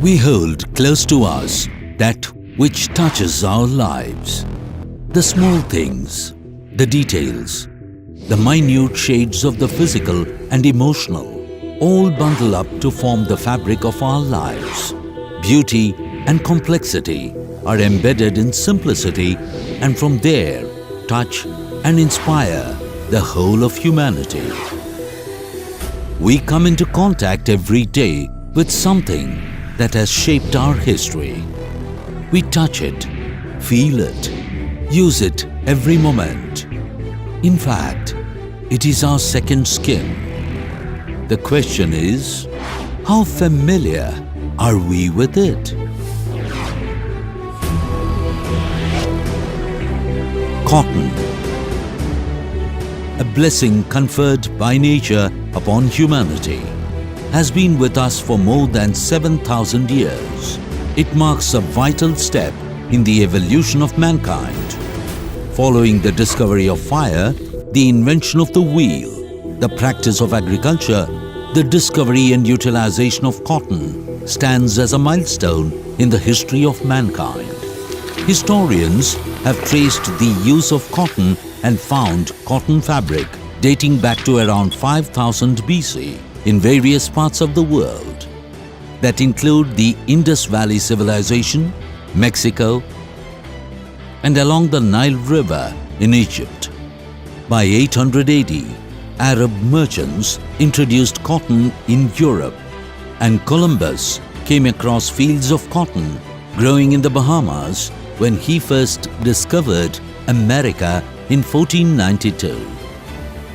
We hold close to us that which touches our lives. The small things, the details, the minute shades of the physical and emotional, all bundle up to form the fabric of our lives. Beauty and complexity are embedded in simplicity, and from there touch and inspire the whole of humanity. We come into contact every day with something that has shaped our history. We touch it, feel it, use it every moment. In fact, it is our second skin. The question is, how familiar are we with it? Cotton, a blessing conferred by nature upon humanity, has been with us for more than 7,000 years. It marks a vital step in the evolution of mankind. Following the discovery of fire, the invention of the wheel, the practice of agriculture, the discovery and utilization of cotton stands as a milestone in the history of mankind. Historians have traced the use of cotton and found cotton fabric dating back to around 5000 BC in various parts of the world that include the Indus Valley Civilization, Mexico, and along the Nile River in Egypt. By 800 AD, Arab merchants introduced cotton in Europe, and Columbus came across fields of cotton growing in the Bahamas when he first discovered America in 1492.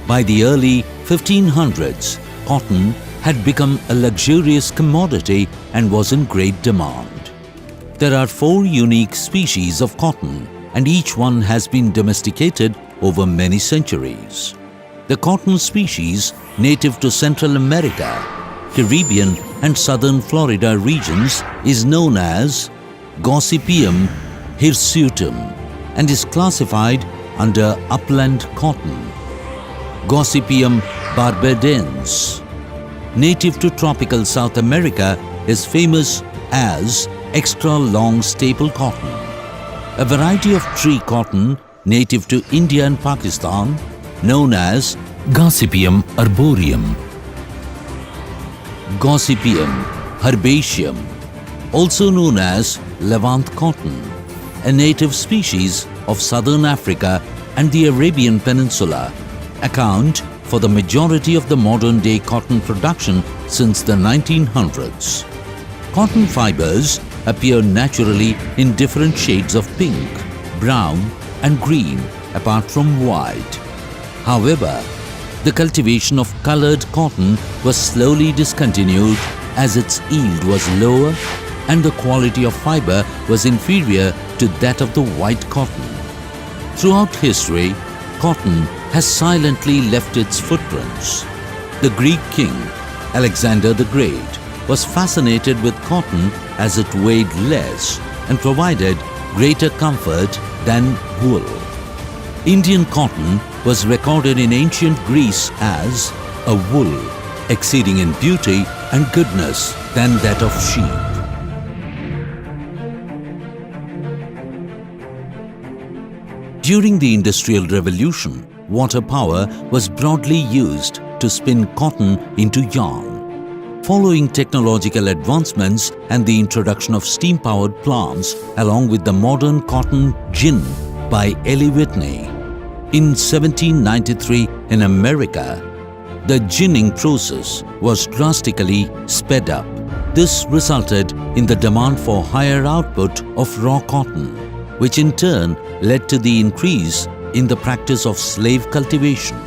By the early 1500s, cotton had become a luxurious commodity and was in great demand. There are 4 unique species of cotton, and each one has been domesticated over many centuries. The cotton species native to Central America, Caribbean and southern Florida regions is known as Gossypium hirsutum and is classified under upland cotton. Gossypium barbadense, native to tropical South America, is famous as extra long staple cotton. A variety of tree cotton native to India and Pakistan, known as Gossypium arboreum, Gossypium herbaceum, also known as Levant cotton, a native species of southern Africa and the Arabian Peninsula, account for the majority of the modern-day cotton production since the 1900s. Cotton fibers appear naturally in different shades of pink, brown and green apart from white. However, the cultivation of colored cotton was slowly discontinued as its yield was lower and the quality of fiber was inferior to that of the white cotton. Throughout history, cotton has silently left its footprints. The Greek king, Alexander the Great, was fascinated with cotton as it weighed less and provided greater comfort than wool. Indian cotton was recorded in ancient Greece as a wool exceeding in beauty and goodness than that of sheep. During the Industrial Revolution, water power was broadly used to spin cotton into yarn. Following technological advancements and the introduction of steam-powered plants along with the modern cotton gin by Eli Whitney, in 1793 in America, the ginning process was drastically sped up. This resulted in the demand for higher output of raw cotton, which in turn led to the increase in the practice of slave cultivation.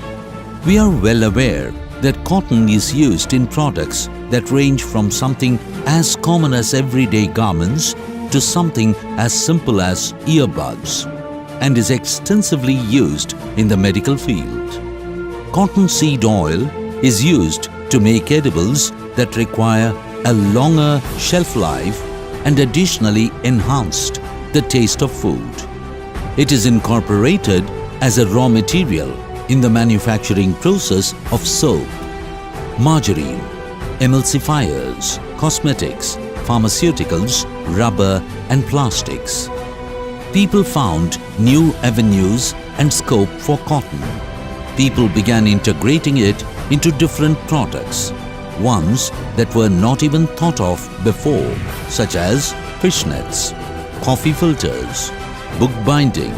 We are well aware that cotton is used in products that range from something as common as everyday garments to something as simple as earbuds, and is extensively used in the medical field. Cottonseed oil is used to make edibles that require a longer shelf life and additionally enhanced the taste of food. It is incorporated as a raw material in the manufacturing process of soap, margarine, emulsifiers, cosmetics, pharmaceuticals, rubber and plastics. People found new avenues and scope for cotton. People began integrating it into different products, ones that were not even thought of before, such as fishnets, coffee filters, book binding,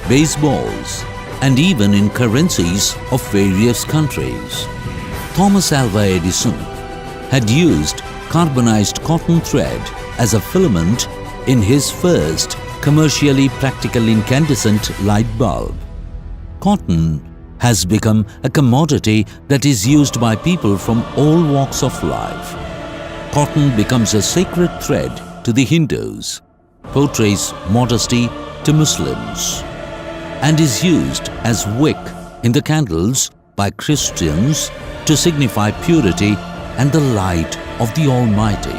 baseballs, and even in currencies of various countries. Thomas Alva Edison had used carbonized cotton thread as a filament in his first commercially practical incandescent light bulb. Cotton has become a commodity that is used by people from all walks of life. Cotton becomes a sacred thread to the Hindus, portrays modesty to Muslims, and is used as wick in the candles by Christians to signify purity and the light of the Almighty.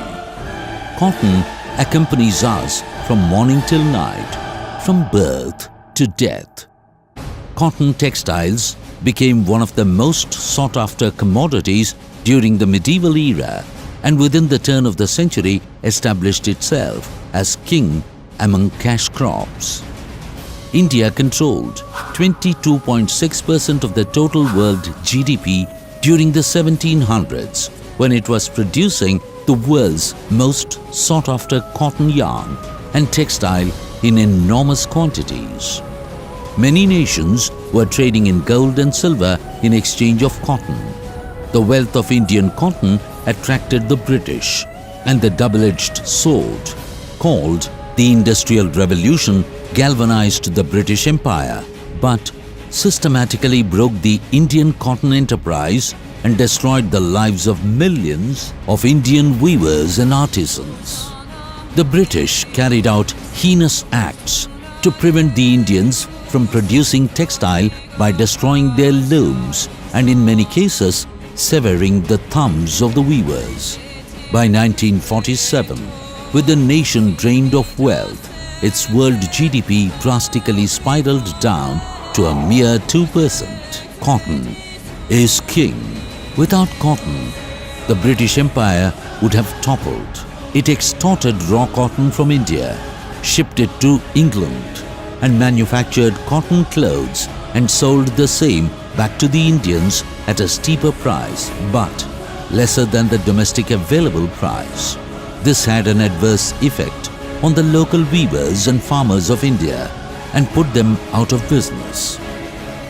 Cotton accompanies us from morning till night, from birth to death. Cotton textiles became one of the most sought-after commodities during the medieval era, and within the turn of the century established itself as king among cash crops. India controlled 22.6% of the total world GDP during the 1700s, when it was producing the world's most sought-after cotton yarn and textile in enormous quantities. Many nations were trading in gold and silver in exchange of cotton. The wealth of Indian cotton attracted the British, and the double-edged sword, called the Industrial Revolution, galvanized the British Empire, but systematically broke the Indian cotton enterprise and destroyed the lives of millions of Indian weavers and artisans. The British carried out heinous acts to prevent the Indians from producing textile by destroying their looms and in many cases severing the thumbs of the weavers. By 1947, with the nation drained of wealth, its world GDP drastically spiraled down to a mere 2%. Cotton is king. Without cotton, the British Empire would have toppled. It extorted raw cotton from India, shipped it to England, and manufactured cotton clothes and sold the same back to the Indians at a steeper price, but lesser than the domestic available price. This had an adverse effect on the local weavers and farmers of India and put them out of business.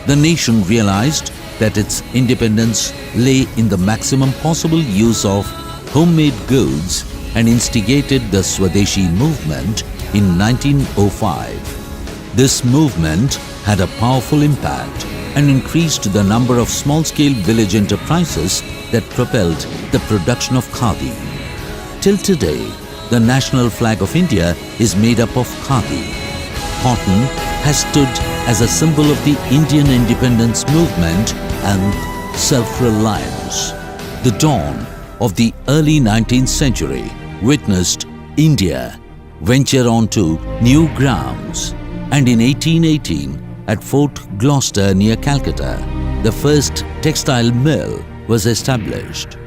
The nation realized that its independence lay in the maximum possible use of homemade goods and instigated the Swadeshi movement in 1905. This movement had a powerful impact and increased the number of small-scale village enterprises that propelled the production of khadi. Till today, the national flag of India is made up of khadi. Cotton has stood as a symbol of the Indian independence movement and self-reliance. The dawn of the early 19th century witnessed India venture onto new grounds, and in 1818, at Fort Gloucester near Calcutta, the first textile mill was established.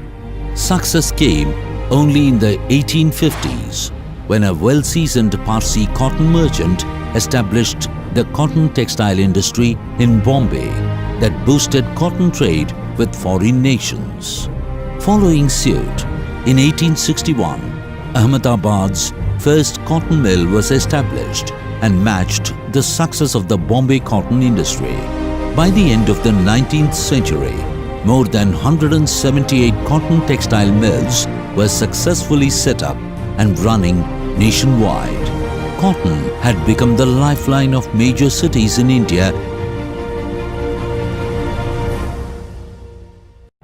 Success came only in the 1850s, when a well-seasoned Parsi cotton merchant established the cotton textile industry in Bombay that boosted cotton trade with foreign nations. Following suit, in 1861, Ahmedabad's first cotton mill was established and matched the success of the Bombay cotton industry. By the end of the 19th century, more than 178 cotton textile mills were successfully set up and running nationwide. Cotton had become the lifeline of major cities in India.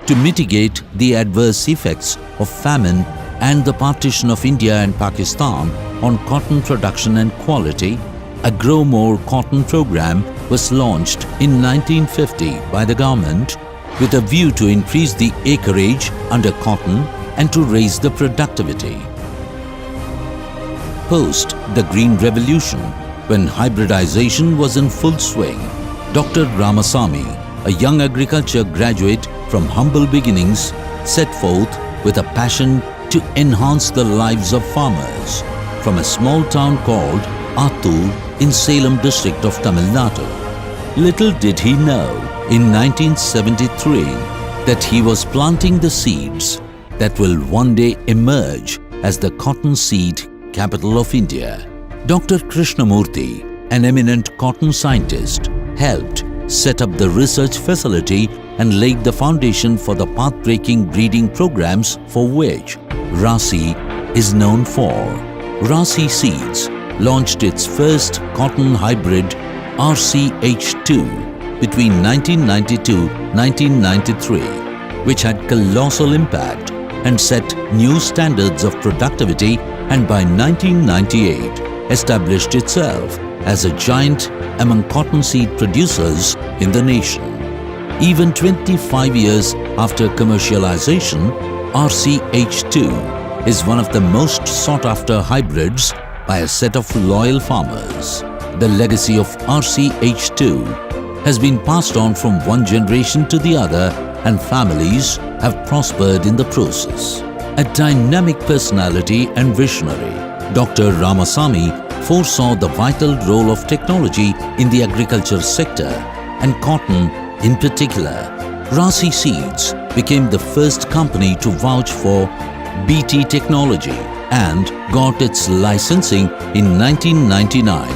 To mitigate the adverse effects of famine and the partition of India and Pakistan on cotton production and quality, a Grow More Cotton program was launched in 1950 by the government with a view to increase the acreage under cotton and to raise the productivity. Post the Green Revolution, when hybridization was in full swing, Dr. Ramasamy, a young agriculture graduate from humble beginnings, set forth with a passion to enhance the lives of farmers from a small town called Attur in Salem district of Tamil Nadu. Little did he know in 1973 that he was planting the seeds that will one day emerge as the cotton seed capital of India. Dr. Krishnamurthy, an eminent cotton scientist, helped set up the research facility and laid the foundation for the path-breaking breeding programs for which Rasi is known for. Rasi Seeds launched its first cotton hybrid RCH2 between 1992-1993, which had colossal impact and set new standards of productivity, and by 1998 established itself as a giant among cottonseed producers in the nation. Even 25 years after commercialization, RCH2 is one of the most sought-after hybrids by a set of loyal farmers. The legacy of RCH2 has been passed on from one generation to the other, and families have prospered in the process. A dynamic personality and visionary, Dr. Ramasamy foresaw the vital role of technology in the agriculture sector and cotton in particular. Rasi Seeds became the first company to vouch for BT technology and got its licensing in 1999,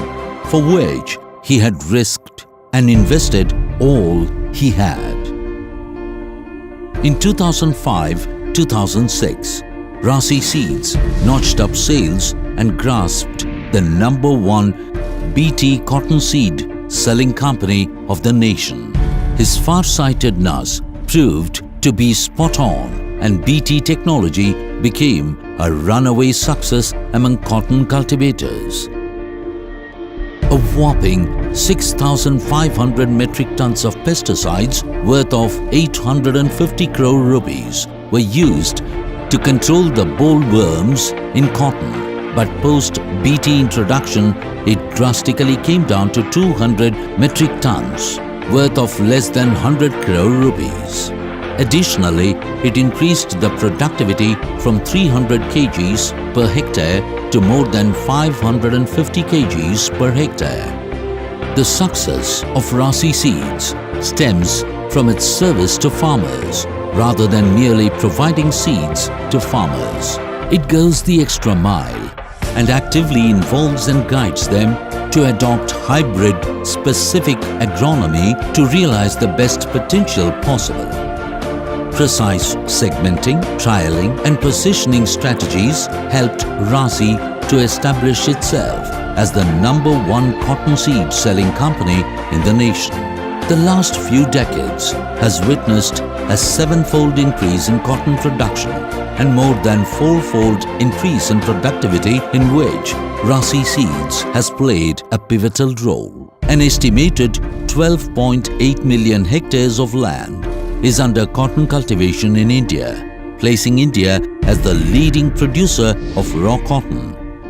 for which he had risked and invested all he had. In 2005-2006, Rasi Seeds notched up sales and grasped the #1 BT cottonseed selling company of the nation. His far-sightedness proved to be spot on, and BT technology became a runaway success among cotton cultivators. A whopping 6,500 metric tons of pesticides worth of 850 crore rupees were used to control the bollworms in cotton. But post-BT introduction, it drastically came down to 200 metric tons, worth of less than 100 crore rupees. Additionally, it increased the productivity from 300 kgs per hectare to more than 550 kgs per hectare. The success of Rasi Seeds stems from its service to farmers rather than merely providing seeds to farmers. It goes the extra mile and actively involves and guides them to adopt hybrid-specific agronomy to realize the best potential possible. Precise segmenting, trialing and positioning strategies helped Rasi to establish itself as the #1 cottonseed selling company in the nation. The last few decades has witnessed a 7-fold increase in cotton production and more than 4-fold increase in productivity, in which Rasi Seeds has played a pivotal role. An estimated 12.8 million hectares of land is under cotton cultivation in India, placing India as the leading producer of raw cotton,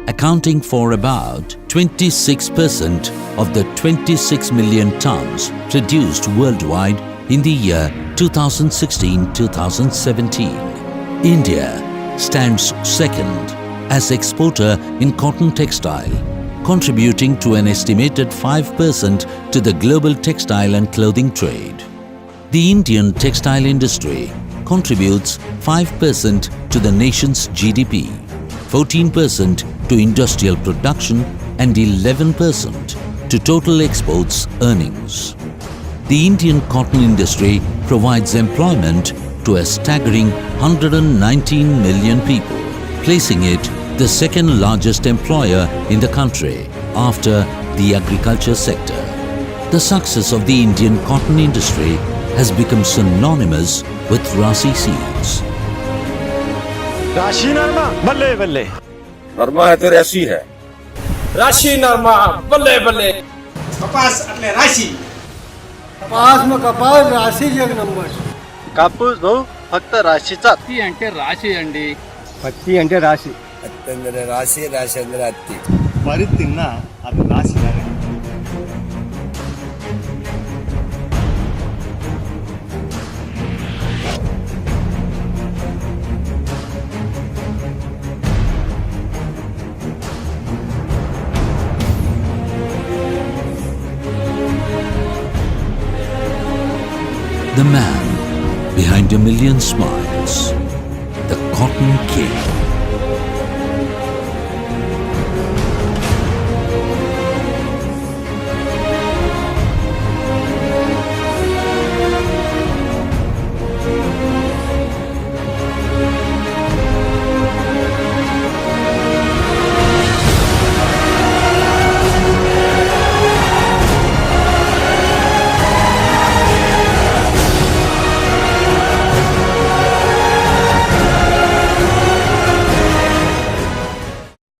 accounting for about 26% of the 26 million tons produced worldwide in the year 2016-2017. India stands second as exporter in cotton textile, contributing to an estimated 5% to the global textile and clothing trade. The Indian textile industry contributes 5% to the nation's GDP, 14% to industrial production and 11% to total exports earnings. The Indian cotton industry provides employment to a staggering 119 million people, placing it the second largest employer in the country after the agriculture sector. The success of the Indian cotton industry has become synonymous with Rasi Seeds. राशि नरमा बल्ले बल्ले नरमा है तो राशि है राशि नरमा बल्ले बल्ले कपास એટલે રાશિ कपासમાં કપાસ રાશિ જ એક નંબર છે. कापूस भाऊ फक्त राशीचा పత్తి అంటే రాశి అండి. పత్తి అంటే రాశి. ಅಂದ್ರೆ ರಾಶಿ ರಾಶಿ ಅಂದ್ರೆ ಹತ್ತಿ వరి తిన్నా అది రాశి లాగా The man behind a million smiles. The Cotton King.